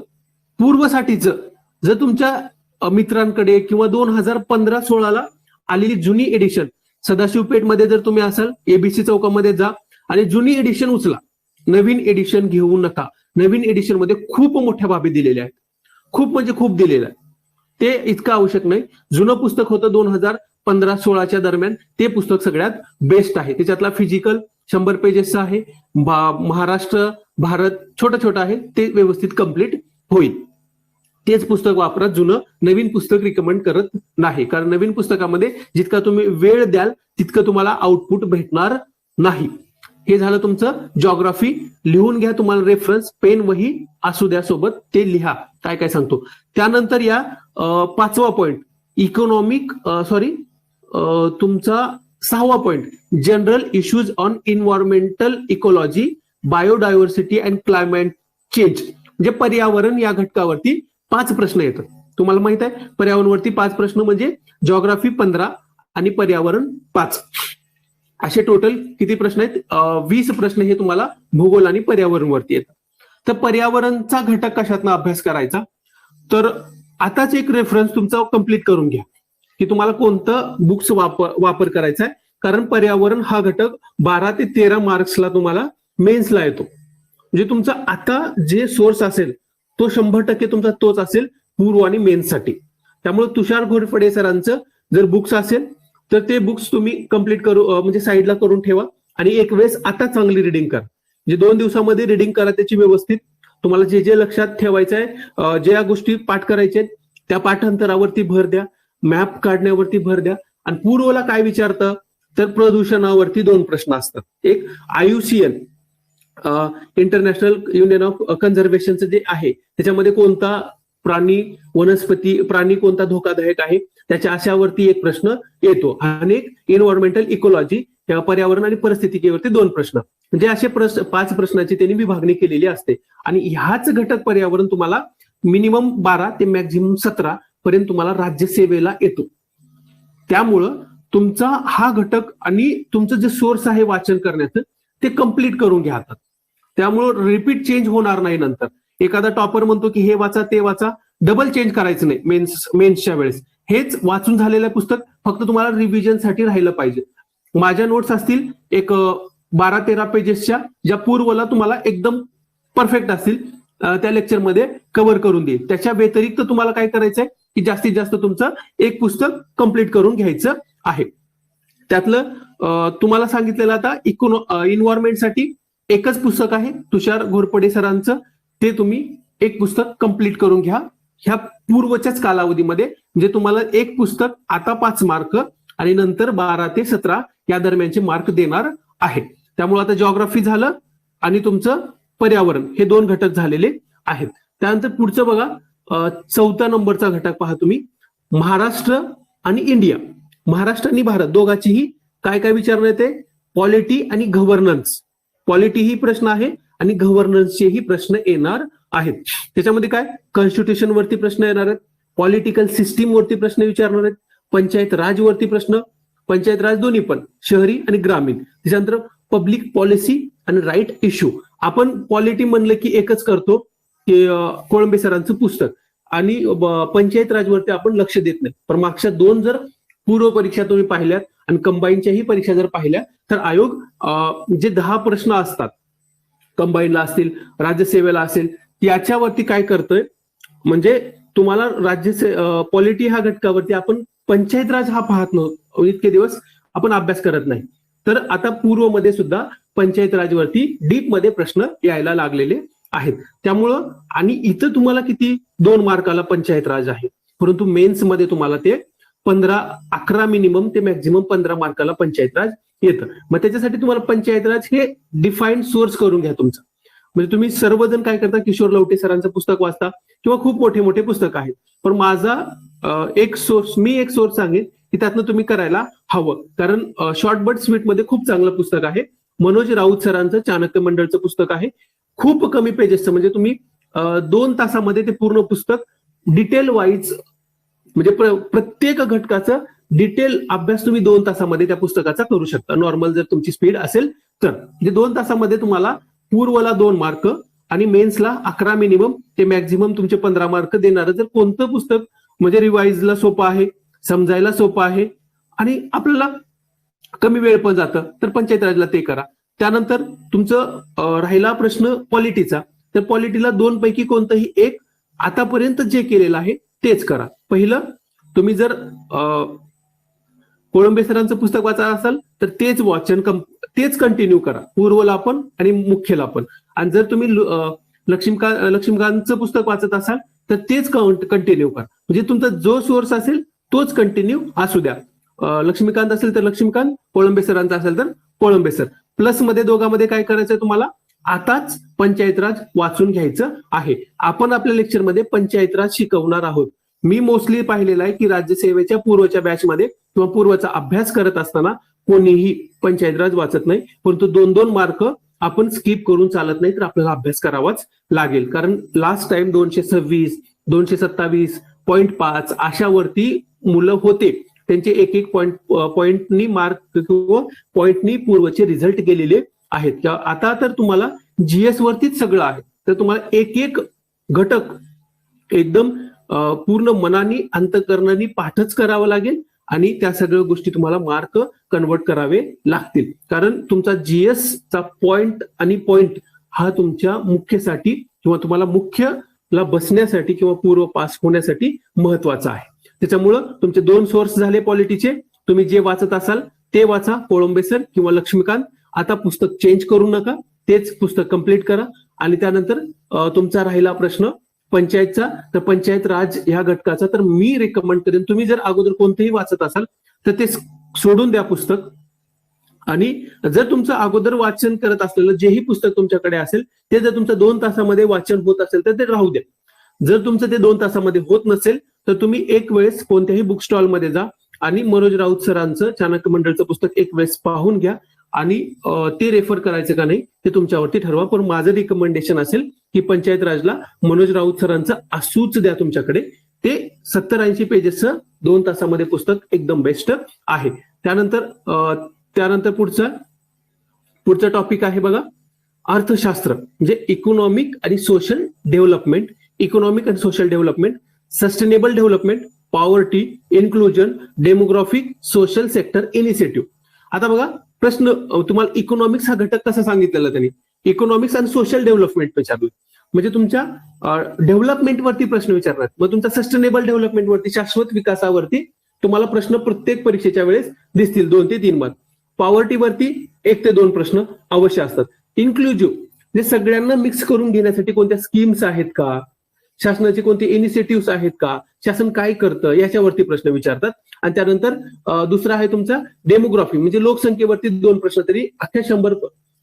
पूर्वसाठीचं जर तुमच्या मित्रांकडे किंवा 2015-16 आलेली जुनी एडिशन, सदाशिव पेठमध्ये जर तुम्ही असाल एबीसी चौकामध्ये जा आणि जुनी एडिशन उचला. नवीन एडिशन घेऊ नका. नवीन एडिशन मध्ये खूप मोठ्या बाबी दिलेल्या आहेत, खूप म्हणजे खूप दिलेल्या आहेत. ते इतकं आवश्यक नाही. जुनं पुस्तक होतं 2015-16च्या दरम्यान, ते पुस्तक सगळ्यात बेस्ट आहे. त्याच्यातला फिजिकल 100 पेजेसचा आहे. महाराष्ट्र भारत छोटं छोटं आहे, ते व्यवस्थित कम्प्लीट होईल. तेच पुस्तक वापरा. जुनं नवीन पुस्तक रिकमेंड करत नाही, कारण नवीन पुस्तकामध्ये जितका तुम्ही वेळ द्याल तितकं तुम्हाला आउटपुट भेटणार नाही. हे झालं तुमचं जॉग्राफी. लिहून घ्या, तुम्हाला रेफरन्स पेन वही असू द्या सोबत, ते लिहा काय काय सांगतो. त्यानंतर या 5वा पॉइंट इकॉनॉमिक तुमचा 6वा point general issues on environmental ecology, biodiversity and climate change. म्हणजे पर्यावरण या घटकावरती 5 प्रश्न येतात. तुम्हाला माहित आहे पर्यावरणावरती 5 प्रश्न म्हणजे जॉग्राफी 15 आणि पर्यावरण 5, असे टोटल किती प्रश्न आहेत? 20 प्रश्न हे तुम्हाला भूगोल आणि पर्यावरणवरती येतात. तर पर्यावरणचा घटक कशातनं अभ्यास करायचा, तर आताच एक रेफरन्स तुमचा कंप्लीट करून घ्या की तुम्हाला कोणतं बुक्स वापर करायचा आहे. कारण पर्यावरण हा घटक 12 ते 13 मार्क्सला तुम्हाला मेन्सला येतो. म्हणजे तुमचा आता जे सोर्स असेल तो 100% तुमचा तोच असेल पूर्व आणि मेन्ससाठी. त्यामुळे तुषार घोरपडे सरांचं जर बुक्स असेल तर ते बुक्स तुम्ही कंप्लीट करू म्हणजे साईडला करून ठेवा आणि एक वेळेस आता चांगली रिडिंग करा. म्हणजे 2 दिवसामध्ये रिडिंग करा त्याची व्यवस्थित. तुम्हाला जे जे लक्षात ठेवायचं आहे, ज्या गोष्टी पाठ करायच्या आहेत त्या पाठांतरावरती भर द्या, मॅप काढण्यावरती भर द्या. आणि पूर्वला काय विचारतं तर प्रदूषणावरती 2 प्रश्न असतात. एक IUCN इंटरनॅशनल युनियन ऑफ कन्झर्वेशनचं जे आहे त्याच्यामध्ये कोणता प्राणी वनस्पती प्राणी कोणता धोकादायक आहे त्याच्या अशावरती एक प्रश्न येतो. आणि एक इन्व्हायरमेंटल इकोलॉजी किंवा पर्यावरण आणि परिस्थितिकेवरती 2 प्रश्न. म्हणजे असे 5 प्रश्नाची त्यांनी विभागणी केलेली असते. आणि ह्याच घटक पर्यावरण तुम्हाला मिनिमम 12 ते मॅक्झिमम 17 पर्यंत तुम्हाला राज्यसेवेला येतो. त्यामुळं तुमचा हा घटक आणि तुमचं जे सोर्स आहे वाचन करण्याचं ते कम्प्लीट करून घ्या हातात. त्यामुळं रिपीट चेंज होणार नाही. नंतर एखादा टॉपर म्हणतो की हे वाचा ते वाचा, डबल चेंज करायचं नाही मेन्सच्या वेळेस. हेच वाचून झालेलं पुस्तक फक्त तुम्हाला रिव्हिजनसाठी राहिलं पाहिजे. माझ्या नोट्स असतील एक 12-13 पेजेसच्या, ज्या पूर्वला तुम्हाला एकदम परफेक्ट असतील, त्या लेक्चरमध्ये कव्हर करून देईल. त्याच्या व्यतिरिक्त तुम्हाला काय करायचंय की जास्तीत जास्त तुमचं एक पुस्तक कंप्लीट करून घ्यायचं आहे. त्यातलं तुम्हाला सांगितलेलं आता इन्व्हायरमेंटसाठी एकच पुस्तक आहे तुषार घोरपडे सरांचं, ते तुम्ही एक पुस्तक कंप्लीट करून घ्या ह्या पूर्वच्याच कालावधीमध्ये. म्हणजे तुम्हाला एक पुस्तक आता 5 मार्क आणि नंतर 12 ते 17 या दरम्यानचे मार्क देणार आहे. त्यामुळे आता जॉग्राफी झालं आणि तुमचं पर्यावरण हे 2 घटक झालेले आहेत. त्यानंतर पुढचं बघा 4था नंबरचा घटक पहा तुम्ही, महाराष्ट्र आणि इंडिया. महाराष्ट्र आणि भारत दोघांचीही काय काय विचारण्यात येते, पॉलिटी आणि गव्हर्नन्स. पॉलिटी ही प्रश्न आहे आणि गव्हर्नन्सचेही प्रश्न येणार आहेत. त्याच्यामध्ये काय कॉन्स्टिट्यूशन वरती प्रश्न येणार आहेत, पॉलिटिकल सिस्टीम वरती प्रश्न विचारणार आहेत, पंचायत राज वरती प्रश्न, पंचायत राज दोन्ही पण शहरी आणि ग्रामीण. त्याच्यानंतर पब्लिक पॉलिसी आणि राईट इश्यू. आपण पॉलिटी म्हणलं की एकच करतो की कोळंबे सरांचं पुस्तक, आणि पंचायत राजवरती आपण लक्ष देत नाही. पण मागच्या 2 जर पूर्व परीक्षा तुम्ही पाहिल्यात आणि कंबाईनच्याही परीक्षा जर पाहिल्या तर आयोग जे 10 प्रश्न असतात कंबाईनला असतील राज्यसेवेला असेल याच्यावरती काय करतोय, म्हणजे तुम्हाला पॉलिटी ह्या घटकावरती आपण पंचायत राज हा पाहत नव्हतो, इतके दिवस आपण अभ्यास करत नाही. तर आता पूर्वमध्ये सुद्धा पंचायत राजवरती डीप मध्ये प्रश्न यायला लागलेले आहेत. त्यामुळं आणि इथं तुम्हाला किती 2 मार्काला पंचायत राज आहे, परंतु मेन्स मध्ये तुम्हाला ते 11 मिनिमम ते मॅक्झिमम 15 मार्काला पंचायत राज येतं. मग त्याच्यासाठी तुम्हाला पंचायत राज हे डिफाईन्ड सोर्स करून घ्या तुमचं. म्हणजे तुम्ही सर्वजण काय करता, किशोर लवटे सरांचं पुस्तक वाचता किंवा खूप मोठे मोठे पुस्तक आहेत, पण माझा एक सोर्स सांगेन की त्यातनं तुम्ही करायला हवं. कारण शॉर्ट बट स्वीट मध्ये खूप चांगलं पुस्तक आहे. मनोज राऊत सरांचं चाणक्य मंडळचं पुस्तक आहे. खूप कमी पेजेसचं, म्हणजे तुम्ही 2 तासामध्ये ते पूर्ण पुस्तक डिटेल वाईज, म्हणजे प्रत्येक घटकाचं डिटेल अभ्यास तुम्ही 2 तासामध्ये त्या पुस्तकाचा करू शकता, नॉर्मल जर तुमची स्पीड असेल तर. म्हणजे 2 तासामध्ये तुम्हाला पूर्वला 2 मार्क आणि मेन्सला 11 मिनिमम ते मॅक्झिमम तुमचे 15 मार्क देणारं जर कोणतं पुस्तक म्हणजे रिवाइजला सोपं आहे, समजायला सोपं आहे आणि आपल्याला कमी वेळ पण जातं, तर पंचायत राजला ते करा. त्यानंतर तुमचं राहिला प्रश्न पॉलिटीचा, तर पॉलिटीला 2 पैकी कोणतंही एक आतापर्यंत जे केलेलं आहे तेच करा. पहिलं, तुम्ही जर कोळंबे सरांचं पुस्तक वाचा असाल तर तेच वाचन तेच कंटिन्यू करा, पूर्वला पण आणि मुख्यला पण. आणि जर तुम्ही लक्ष्मीकांतचं पुस्तक वाचत असाल तर तेच कंटिन्यू करा. म्हणजे तुमचा जो सोर्स असेल तोच कंटिन्यू असू द्या. लक्ष्मीकांत असेल तर लक्ष्मीकांत, कोळंबे सरांचा असेल तर कोळंबे सर. प्लस मध्ये दोघांमध्ये काय करायचं तुम्हाला, आताच पंचायत राज वाचून घ्यायचं आहे. आपण आपल्या लेक्चरमध्ये पंचायत राज शिकवणार आहोत. मी मोस्टली पाहिलेलं आहे की राज्यसेवेच्या पूर्वच्या बॅचमध्ये किंवा पूर्वचा अभ्यास करत असताना कोणीही पंचायत राज वाचत नाही, परंतु 2-2 मार्क आपण स्किप करून चालत नाही, तर आपल्याला अभ्यास करावाच लागेल. कारण लास्ट टाइम 226, 227.5 अशावरती मुलं होते, त्यांचे एक पॉइंटनी मार्क किंवा पॉइंटनी पूर्वचे रिझल्ट गेलेले आहेत. आता तर तुम्हाला जीएस वरतीच सगळं आहे, तर तुम्हाला एक घटक एकदम पूर्ण मनानी अंतःकरणाने पाठच करावं लागेल आणि त्या सगळ्या गोष्टी तुम्हाला मार्क कन्वर्ट करावे लागतील. कारण तुमचा जीएस चा पॉइंट हा तुमच्या मुख्यसाठी किंवा तुम्हाला मुख्यला बसण्यासाठी किंवा पूर्व पास होण्यासाठी महत्वाचा आहे. त्याच्यामुळं तुमचे 2 सोर्स झाले पॉलिटीचे. तुम्ही जे वाचत असाल ते वाचा, कोळंबे सर किंवा लक्ष्मीकांत. आता पुस्तक चेंज करू नका, तेच पुस्तक कंप्लीट करा. आणि त्यानंतर तुमचा राहिला प्रश्न पंचायतचा, तर पंचायत राज ह्या घटकाचा तर मी रेकमेंड करेन, तुम्ही जर अगोदर कोणतेही वाचत असाल तर ते सोडून द्या पुस्तक. आणि जर तुमचं अगोदर वाचन करत असलेलं जेही पुस्तक तुमच्याकडे असेल ते जर तुमचं 2 तासामध्ये वाचन होत असेल तर ते राहू द्या. जर तुमचं ते 2 तासामध्ये होत नसेल तर तुम्ही एक वेळेस कोणत्याही बुक स्टॉल मध्ये जा आणि मनोज राऊत सरांचं चाणक्य मंडळचं पुस्तक एक वेळेस पाहून घ्या आणि ते रेफर करायचं का नाही ते तुमच्यावरती ठरवा. पण माझं रिकमेंडेशन असेल की पंचायत राजला मनोज राऊत सरांचं असूच द्या तुमच्याकडे. ते 70-80 पेजेसचं 2 तासामध्ये पुस्तक एकदम बेस्ट आहे. त्यानंतर पुढचा टॉपिक आहे बघा, अर्थशास्त्र म्हणजे इकॉनॉमिक आणि सोशल डेव्हलपमेंट. इकॉनॉमिक आणि social development, sustainable development, poverty, inclusion, demographic, social sector initiative. आता बघा प्रश्न तुम्हाला इकॉनॉमिक्स हा घटक कसा सांगितलेला त्यांनी, इकॉनॉमिक्स आणि सोशल डेव्हलपमेंट विचारलं म्हणजे तुमच्या डेव्हलपमेंटवरती प्रश्न विचारणार. मग तुमचा सस्टेनेबल डेव्हलपमेंटवरती, शाश्वत विकासावरती तुम्हाला प्रश्न प्रत्येक परीक्षेच्या वेळेस दिसतील 2 ते 3 मार्क. पॉवर्टीवरती 1 ते 2 प्रश्न अवश्य असतात. इन्क्लुझिव्ह म्हणजे सगळ्यांना मिक्स करून घेण्यासाठी कोणत्या स्कीम्स आहेत का, शासनाचे कोणते इनिशिएटिव्ह आहेत का, शासन काय करतं याच्यावरती प्रश्न विचारतात. आणि त्यानंतर दुसरा आहे तुमचा डेमोग्राफी म्हणजे लोकसंख्येवरती 2 प्रश्न तरी अख्ख्या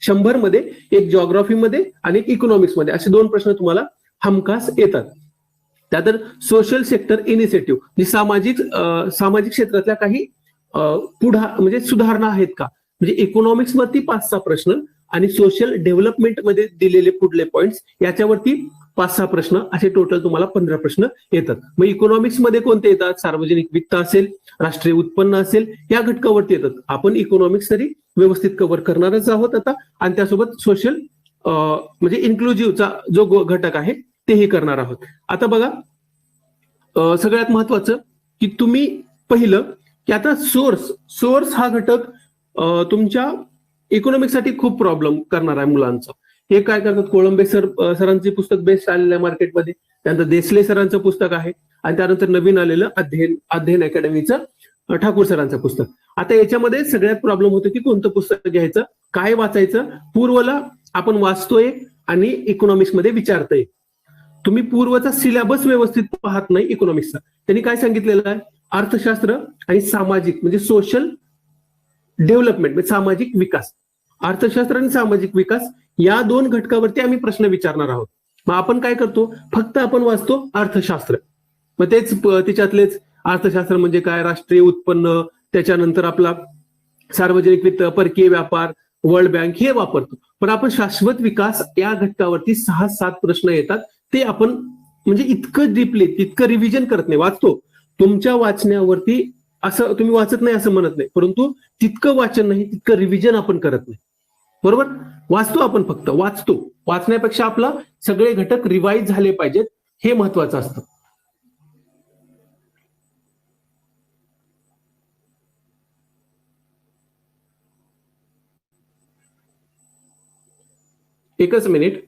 100 मध्ये, एक जिओग्राफीमध्ये आणि एक इकॉनॉमिक्स मध्ये असे 2 प्रश्न तुम्हाला हमखास येतात. त्यानंतर सोशल सेक्टर इनिशिएटिव्ह म्हणजे सामाजिक क्षेत्रातल्या काही म्हणजे सुधारणा आहेत का, म्हणजे इकॉनॉमिक्स वरती 5-6 प्रश्न आणि सोशल डेव्हलपमेंट मध्ये दिलेले पुढले पॉइंट्स याच्यावरती 5-6 प्रश्न, असे टोटल तुम्हाला 15 प्रश्न येतात. मग इकॉनॉमिक्स मध्ये कोणते येतात, सार्वजनिक वित्त असेल, राष्ट्रीय उत्पन्न असेल, या घटकावरती येतात. आपण इकॉनॉमिक्स तरी व्यवस्थित कव्हर करणारच आहोत आता, आणि त्यासोबत सोशल म्हणजे इन्क्लुझिव्हचा जो घटक आहे तेही करणार आहोत. आता बघा सगळ्यात महत्वाचं की तुम्ही पहिलं की आता सोर्स हा घटक तुमच्या इकॉनॉमिक्ससाठी खूप प्रॉब्लेम करणार आहे मुलांचा. हे काय करतात, कोळंबे सरांचे पुस्तक बेस्ट आलेलं आहे मार्केटमध्ये, त्यानंतर देसले सरांचं पुस्तक आहे आणि त्यानंतर नवीन आलेलं अध्ययन अकॅडमीचं ठाकूर सरांचं पुस्तक. आता याच्यामध्ये सगळ्यात प्रॉब्लेम होतो की कोणतं पुस्तक घ्यायचं, काय वाचायचं. पूर्वला आपण वाचतोय आणि इकॉनॉमिक्स मध्ये विचारतोय. तुम्ही पूर्वचा सिलेबस व्यवस्थित पाहत नाही इकॉनॉमिक्सचा. त्यांनी काय सांगितलेलं आहे, अर्थशास्त्र आणि सामाजिक म्हणजे सोशल डेव्हलपमेंट म्हणजे सामाजिक विकास, अर्थशास्त्र आणि सामाजिक विकास या दोन घटकावरती आम्ही प्रश्न विचारणार आहोत. मग आपण काय करतो, फक्त आपण वाचतो अर्थशास्त्र. मग तेच त्याच्यातलेच अर्थशास्त्र म्हणजे काय, राष्ट्रीय उत्पन्न, त्याच्यानंतर आपला सार्वजनिक वित्त, परकीय व्यापार, वर्ल्ड बँक हे वापरतो. पण आपण शाश्वत विकास या घटकावरती 6-7 प्रश्न येतात, ते आपण म्हणजे इतकं डीपली तितकं रिव्हिजन करत नाही. वाचतो तुमच्या वाचण्यावरती, असं तुम्ही वाचत नाही असं म्हणत नाही, परंतु तितकं वाचन नाही, तितकं रिव्हिजन आपण करत नाही. बरोबर, वाचतो आपण, फक्त वाचतो. वाचण्यापेक्षा आपला सगळे घटक रिवाईज झाले पाहिजेत, हे महत्वाचं असतं. एकच मिनिट.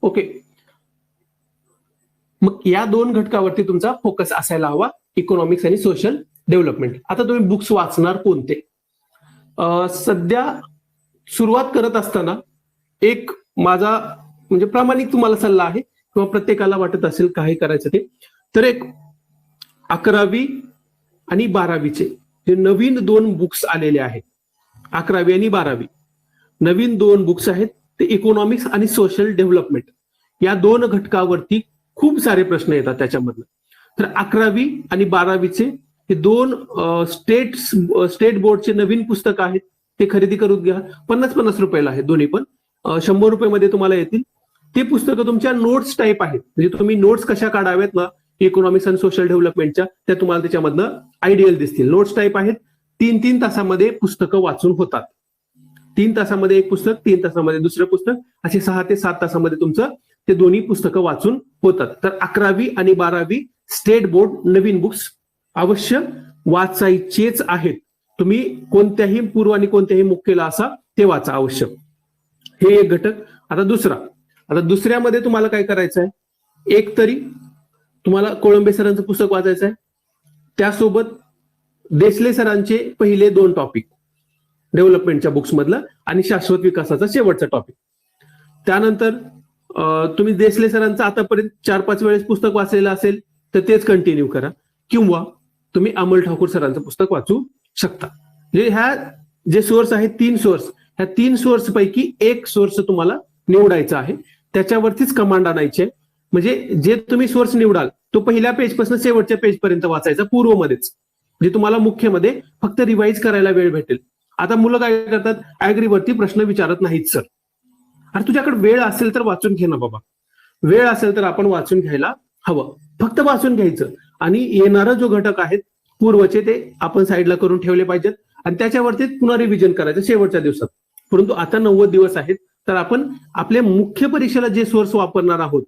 ओके, मग या दोन घटकावरती तुमचा फोकस असायला हवा, इकॉनॉमिक्स आणि सोशल डेव्हलपमेंट. आता तुम्ही बुक्स वाचणार कोणते? सध्या सुरुवात करत असताना एक माझा म्हणजे प्रामाणिक तुम्हाला सल्ला आहे, किंवा प्रत्येकाला वाटत असेल काही करायचं ते, तर एक 11वी आणि 12वीचे जे नवीन 2 बुक्स आलेले आहेत, 11वी आणि 12वी नवीन 2 बुक्स आहेत, ते इकॉनॉमिक्स आणि सोशल डेव्हलपमेंट या 2 घटकावरती खूप सारे प्रश्न येतात त्याच्यामधनं. तर 11वी आणि 12वीचे हे 2 स्टेट बोर्डचे नवीन पुस्तक आहेत, ते खरेदी करून घ्या. 50-50 रुपयाला आहे दोन्ही पण, 100 रुपये तुम्हाला येतील. ते पुस्तकं तुमच्या नोट्स टाईप आहेत, म्हणजे तुम्ही नोट्स कशा काढाव्यात ना इकॉनॉमिक्स आणि सोशल डेव्हलपमेंटच्या, त्या तुम्हाला त्याच्यामधनं आयडियल दिसतील. नोट्स टाईप आहेत. 3-3 तासामध्ये पुस्तकं वाचून होतात. 3 तासामध्ये एक पुस्तक, 3 तासामध्ये दुसरं पुस्तक, असे 6 ते 7 तासामध्ये तुमचं ते दोन्ही पुस्तकं वाचून होतात. तर 11वी आणि 12वी स्टेट बोर्ड नवीन बुक्स अवश्य वाचायचेच आहेत. तुम्ही कोणत्याही पूर्व आणि कोणत्याही मुख्यला असा ते वाचा अवश्य. हे एक घटक. आता दुसऱ्यामध्ये तुम्हाला काय करायचं आहे, एक तरी तुम्हाला कोळंबे सरांचं पुस्तक वाचायचं आहे, त्यासोबत देसले सरांचे पहिले 2 टॉपिक डेव्हलपमेंटच्या बुक्स मधलं आणि शाश्वत विकासाचा शेवटचा टॉपिक. त्यानंतर तुम्ही देसले सरांचं आतापर्यंत 4-5 वेळेस पुस्तक वाचलेलं असेल तर तेच कंटिन्यू करा, किंवा तुम्ही अमोल ठाकूर सरांचं पुस्तक वाचू शकता. म्हणजे ह्या जे सोर्स आहेत 3 सोर्स, ह्या 3 सोर्स पैकी एक सोर्स तुम्हाला निवडायचा आहे, त्याच्यावरतीच कमांड आणायचे. म्हणजे जे तुम्ही सोर्स निवडाल तो पहिल्या पेजपासून शेवटच्या पेज पर्यंत वाचायचा पूर्वमध्येच, म्हणजे तुम्हाला मुख्यमध्ये फक्त रिवाईज करायला वेळ भेटेल. आता मुलं काय करतात, ऍग्रीवरती प्रश्न विचारत नाहीत सर. अरे तुझ्याकडे वेळ असेल तर वाचून घे ना बाबा, वेळ असेल तर आपण वाचून घ्यायला हवं, फक्त वाचून घ्यायचं. आणि येणारा जो घटक आहेत पूर्वचे ते आपण साईडला करून ठेवले पाहिजेत, आणि त्याच्यावरती पुन्हा रिव्हिजन करायचं शेवटच्या दिवसात. परंतु आता 90 दिवस आहेत, तर आपण आपल्या मुख्य परीक्षेला जे सोर्स वापरणार आहोत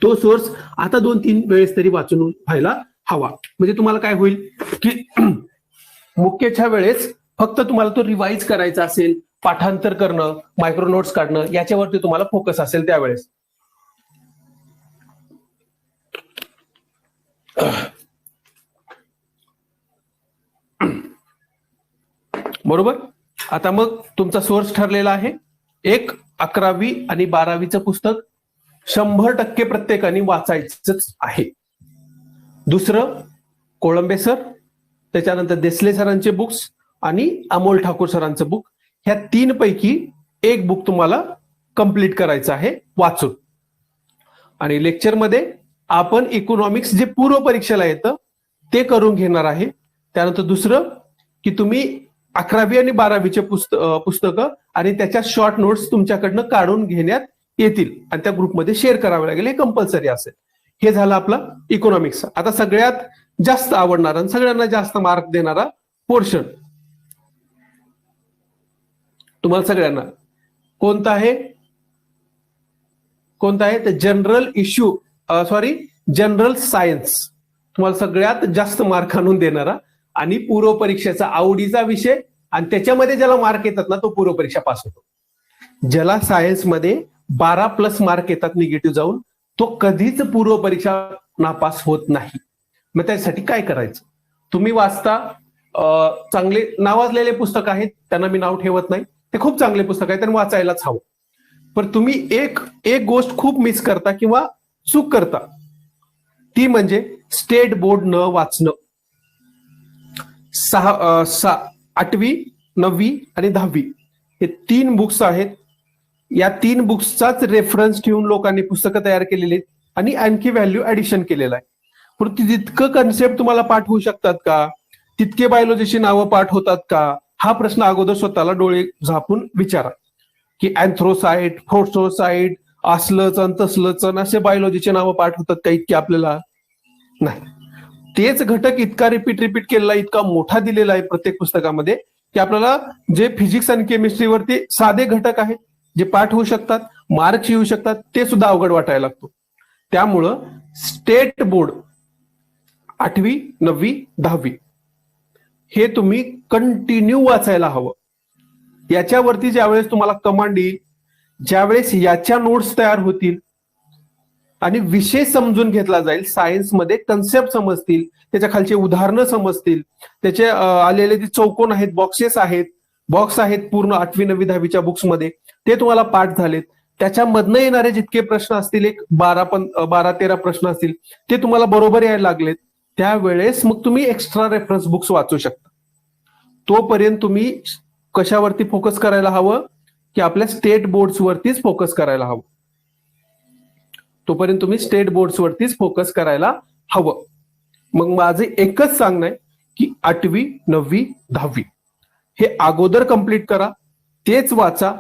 तो सोर्स आता 2-3 वेळेस तरी वाचून व्हायला हवा. म्हणजे तुम्हाला काय होईल की मुख्यच्या वेळेस फक्त तुम्हाला तो रिवाईज करायचा असेल, पाठांतर करणं, मायक्रो नोट्स काढणं, याच्यावरती तुम्हाला फोकस असेल त्यावेळेस. बरोबर. आता मग तुमचा सोर्स ठरलेला आहे. एक 11वी आणि 12वीचं पुस्तक 100% प्रत्येकाने वाचायचंच आहे. दुसरं कोळंबे सर, त्याच्यानंतर देसले सरांचे बुक्स आणि अमोल ठाकूर सरांचं बुक, ह्या 3 पैकी एक बुक तुम्हाला कंप्लीट करायचं आहे वाचून. आणि लेक्चरमध्ये आपण इकॉनॉमिक्स जे पूर्व परीक्षेला येतं ते करून घेणार आहे. त्यानंतर दुसरं की तुम्ही 11वी आणि 12वीचे पुस्तकं आणि त्याच्या शॉर्ट नोट्स तुमच्याकडनं काढून घेण्यात येतील आणि त्या ग्रुपमध्ये शेअर करावे लागेल, हे कंपल्सरी असेल. हे झालं आपला इकॉनॉमिक्स. आता सगळ्यात जास्त आवडणारा आणि सगळ्यांना जास्त मार्क देणारा पोर्शन तुम्हाला सगळ्यांना कोणता आहे? तर जनरल सायन्स तुम्हाला सगळ्यात जास्त मार्क आणून देणारा आणि पूर्व परीक्षेचा आवडीचा विषय आणि त्याच्यामध्ये ज्याला मार्क येतात ना तो पूर्व परीक्षा पास होतो. ज्याला सायन्समध्ये 12+ मार्क येतात निगेटिव्ह जाऊन तो कधीच पूर्व परीक्षा नापास होत नाही. मग त्यासाठी काय करायचं, तुम्ही वाचता, चांगले नावाजलेले पुस्तक आहेत, त्यांना मी नाव ठेवत नाही, ते खूप चांगले पुस्तक आहेत आणि वाचायलाच हवं. पण तुम्ही एक गोष्ट खूप मिस करता किंवा चूक करता, ती म्हणजे स्टेट बोर्ड न वाचणं. 8वी 9वी आणि 10वी हे 3 बुक्स आहेत. या 3 बुक्सचाच रेफरन्स ठेवून लोकांनी पुस्तकं तयार केलेली आहेत आणि आणखी व्हॅल्यू ऍडिशन केलेलं आहे. परंतु तितकं कन्सेप्ट तुम्हाला पाठ होऊ शकतात का, तितके बायोलॉजीची नावं पाठ होतात का, हा प्रश्न अगोदर स्वतःला डोळे झापून विचारा. की अँथ्रोसाइट, फोर्सोसाइट, असलंच तसलंच असे बायोलॉजीचे नावं पाठ होतात का इतके आपल्याला? नाही. तेच घटक इतका रिपीट केलेला, इतका मोठा दिलेला आहे प्रत्येक पुस्तकामध्ये की आपल्याला जे फिजिक्स आणि केमिस्ट्रीवरती साधे घटक आहेत जे पाठ होऊ शकतात, मार्क्स येऊ शकतात, ते सुद्धा अवघड वाटायला लागतो. त्यामुळं स्टेट बोर्ड 8वी 9वी 10वी हे तुम्ही कंटिन्यू वाचायला हवं. याच्यावरती ज्यावेळेस तुम्हाला कमांड येईल, ज्यावेळेस याच्या नोट्स तयार होतील आणि विषय समजून घेतला जाईल, सायन्समध्ये कन्सेप्ट समजतील, त्याच्या खालचे उदाहरणं समजतील, त्याचे आलेले जे चौकोन आहेत, बॉक्स आहेत पूर्ण 8वी 9वी 10वीच्या बुक्समध्ये, ते तुम्हाला पाठ झालेत. त्याच्यामधनं येणारे जितके प्रश्न असतील, एक 12-13 प्रश्न असतील, ते तुम्हाला बरोबर यायला लागलेत, त्यावेळेस मग तुम्ही एक्स्ट्रा रेफरन्स बुक्स वाचू शकता. तोपर्यंत तुम्ही कशावरती फोकस करायला हवं की आपल्या स्टेट बोर्ड्सवरतीच फोकस करायला हवं. तोपर्यंत तुम्ही स्टेट बोर्ड्सवरतीच फोकस करायला हवं. मग माझे एकच सांगणं आहे की 8वी 9वी 10वी हे अगोदर कंप्लीट करा, तेच वाचा.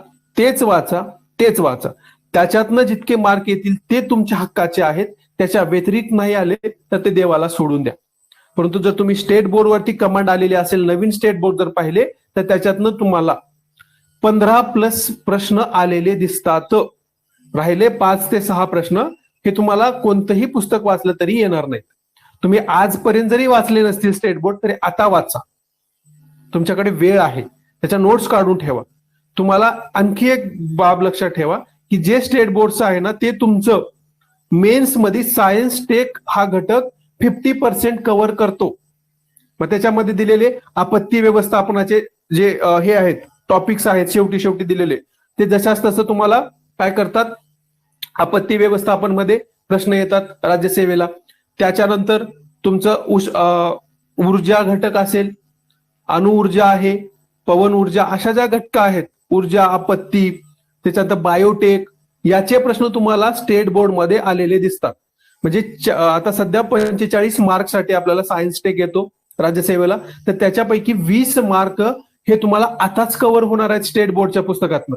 त्याच्यातनं जितके मार्क येतील ते तुमच्या हक्काचे आहेत, त्याच्या व्यतिरिक्त नाही आले तर ते देवाला सोडून द्या. परंतु जर तुम्ही स्टेट बोर्डवरती कमांड आलेली असेल, नवीन स्टेट बोर्ड जर पाहिले तर त्याच्यातनं तुम्हाला 15+ प्रश्न आलेले दिसतात. राहिले 5 ते 6 प्रश्न हे तुम्हाला कोणतंही पुस्तक वाचलं तरी येणार नाहीत. तुम्ही आजपर्यंत जरी वाचले नसतील स्टेट बोर्ड तरी आता वाचा, तुमच्याकडे वेळ आहे, त्याच्या नोट्स काढून ठेवा. तुम्हाला आणखी एक बाब लक्षात ठेवा की जे स्टेट बोर्डचं आहे ना ते तुमचं मेन्स मध्ये सायन्स टेक हा घटक 50% कव्हर करतो. मग त्याच्यामध्ये दिलेले आपत्ती व्यवस्थापनाचे जे हे आहेत टॉपिक्स आहेत शेवटी दिलेले, ते जशाच तसं तुम्हाला काय करतात, आपत्ती व्यवस्थापन मध्ये प्रश्न येतात राज्यसेवेला. त्याच्यानंतर तुमचं ऊर्जा घटक असेल, अणुऊर्जा आहे, पवन ऊर्जा, अशा ज्या घटक आहेत, ऊर्जा, आपत्ती, त्याच्यानंतर बायोटेक, याचे प्रश्न तुम्हाला स्टेट बोर्ड मध्ये आलेले दिसतात. म्हणजे आता सध्या 45 मार्कसाठी आपल्याला सायन्स टेक येतो राज्यसेवेला, तर त्याच्यापैकी 20 मार्क हे तुम्हाला आताच कव्हर होणार आहेत स्टेट बोर्डच्या पुस्तकातनं.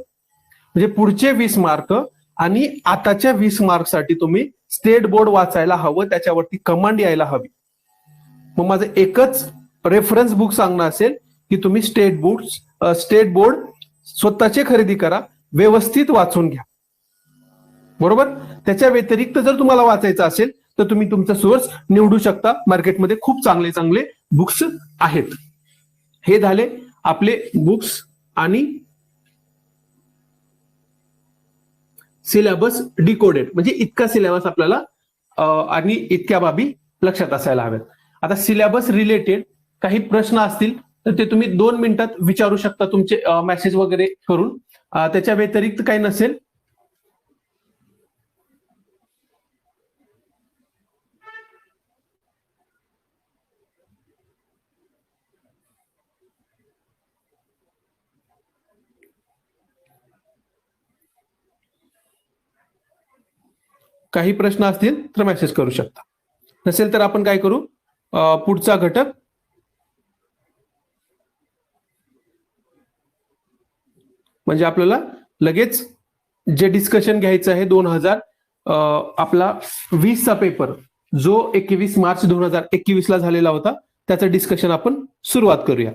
म्हणजे पुढचे 20 मार्क आणि आताच्या 20 मार्कसाठी तुम्ही स्टेट बोर्ड वाचायला हवं, त्याच्यावरती कमांड यायला हवी. मग माझं एकच रेफरन्स बुक सांगणं असेल की तुम्ही स्टेट बोर्ड स्वतःचे खरेदी करा, व्यवस्थित वाचून घ्या. बरोबर. त्याच्या व्यतिरिक्त जर तुम्हाला वाचायचं असेल तर तुम्ही तुमचा सोर्स निवडू शकता. मार्केटमध्ये खूप चांगले बुक्स आहेत. हे झाले आपले बुक्स आणि सिलेबस डिकोडेड. म्हणजे इतका सिलेबस आपल्याला आणि इतक्या बाबी लक्षात असायला हव्यात. आता सिलेबस रिलेटेड काही प्रश्न असतील तर ते तुम्ही 2 मिनिटात विचारू शकता तुमचे मेसेज वगैरे करून. त्याच्या व्यतिरिक्त काही नसेल काही प्रश्न असतील तर मेसेज करू शकता. नसेल तर आपण काय करू, पुढचा घटक म्हणजे आपल्याला लगेच जे डिस्कशन घ्यायचं आहे 2000 आपला 20चा पेपर जो 21 मार्च 2021 ला झालेला होता, त्याचं डिस्कशन आपण सुरुवात करूया.